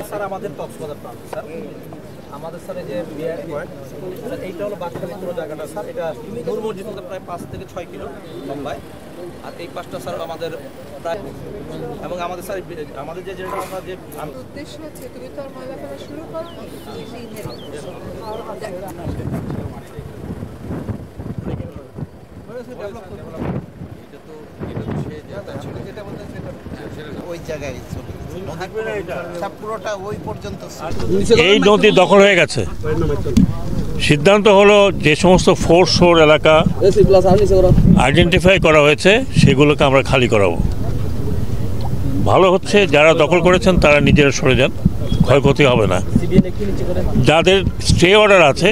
Sir আমাদের কক্সবাজার প্রান্ত sir আমাদের স্যার যে এইটা হলো বাঘখালী পুরো জায়গাটা স্যার এটা নূর মসজিদ থেকে প্রায় 5 থেকে 6 কিলো লম্বায় আর এই পাশটা স্যার আমাদের প্রায় এবং আমাদের স্যার আমাদের যে যেটা আমরা যে উদ্দেশ্য হচ্ছে তুমি তো আর ময়লা ফেলা শুরু করো ওই জায়গায় পুরোটা ওই পর্যন্ত এই নদী দখল হয়ে গেছে। সিদ্ধান্ত হলো যে সমস্ত ফোর্স শোর এলাকা আইডেন্টিফাই করা হয়েছে সেগুলোকে আমরা খালি করাবো। ভালো হচ্ছে যারা দখল করেছেন তারা নিজেরা সরে যান, ক্ষয়ক্ষতি হবে না। যাদের স্টে অর্ডার আছে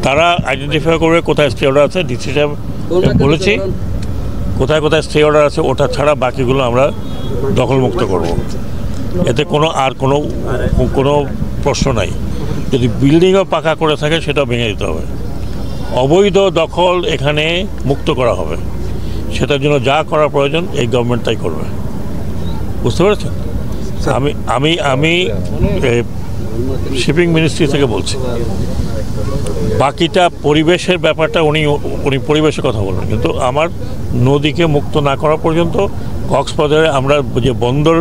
তারা আইডেন্টিফাই করবে কোথায় স্টে অর্ডার আছে। ডিসি সাহেব বলেছি কোথায় কোথায় স্টে অর্ডার আছে, ওটা ছাড়া বাকিগুলো আমরা দখলমুক্ত করব। এতে কোনো প্রশ্ন নাই। যদি বিল্ডিংও পাকা করে থাকে সেটাও ভেঙে দিতে হবে। অবৈধ দখল এখানে মুক্ত করা হবে, সেটার জন্য যা করা প্রয়োজন এই গভর্নমেন্ট তাই করবে। বুঝতে পেরেছেন? আমি শিপিং মিনিস্ট্রি থেকে বলছি। বাকিটা পরিবেশের ব্যাপারটা উনি পরিবেশের কথা বলবেন, কিন্তু আমার নদীকে মুক্ত না করা পর্যন্ত কক্সবাজারে আমরা যে বন্দর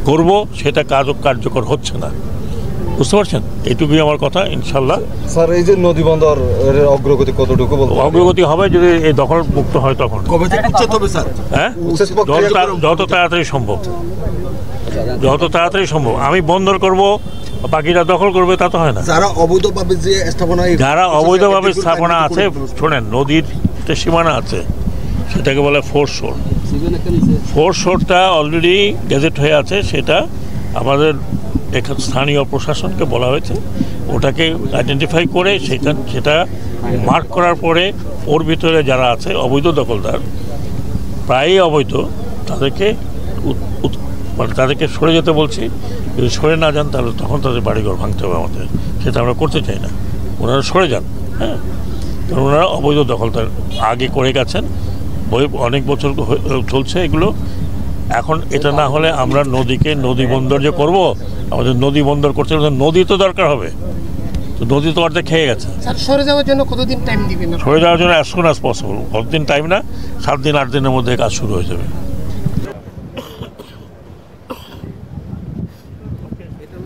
করব সেটা কার্যকর হচ্ছে না। বুঝতে পারছেন? এইটুকুই আমার কথা। ইনশাল্লাহ স্যার এই যে নদী বন্দর অগ্রগতি কতটুকু অগ্রগতি হবে যদি এই দখল মুক্ত হয় তখন। হ্যাঁ, যত তাড়াতাড়ি সম্ভব। আমি বন্দর করব, বাকিরা দখল করবে তা তো হয় না। যারা অবৈধভাবে স্থাপনা আছে, শোনেন, নদীর সীমানা আছে, সেটাকে বলে ফোর্স শোরটা অলরেডি গেজেট হয়ে আছে। সেটা আমাদের স্থানীয় প্রশাসনকে বলা হয়েছে, ওটাকে আইডেন্টিফাই করে সেটা মার্ক করার পরে ওর ভিতরে যারা আছে অবৈধ দখলদার, প্রায়ই অবৈধ, তাদেরকে সরে যেতে বলছি। যদি সরে না যান তাহলে তখন তাদের বাড়িঘর ভাঙতে হবে আমাদের, সেটা আমরা করতে চাই না। ওনারা সরে যান, হ্যাঁ, কারণ ওনারা অবৈধ দখলদার আগে করে গেছেন, অনেক বছর চলছে এগুলো। এখন এটা না হলে আমরা নদী বন্দর যে করবো, আমাদের নদী বন্দর করতে নদী তো দরকার হবে, তো নদী তো অর্ধেক খেয়ে গেছে। সরে যাওয়ার জন্য কতদিন টাইম দিবেন? সরে যাওয়ার জন্য অ্যাজ সুন অ্যাজ পসিবল। কতদিন টাইম না, 7 দিন 8 দিনের মধ্যে কাজ শুরু হয়ে যাবে। এটা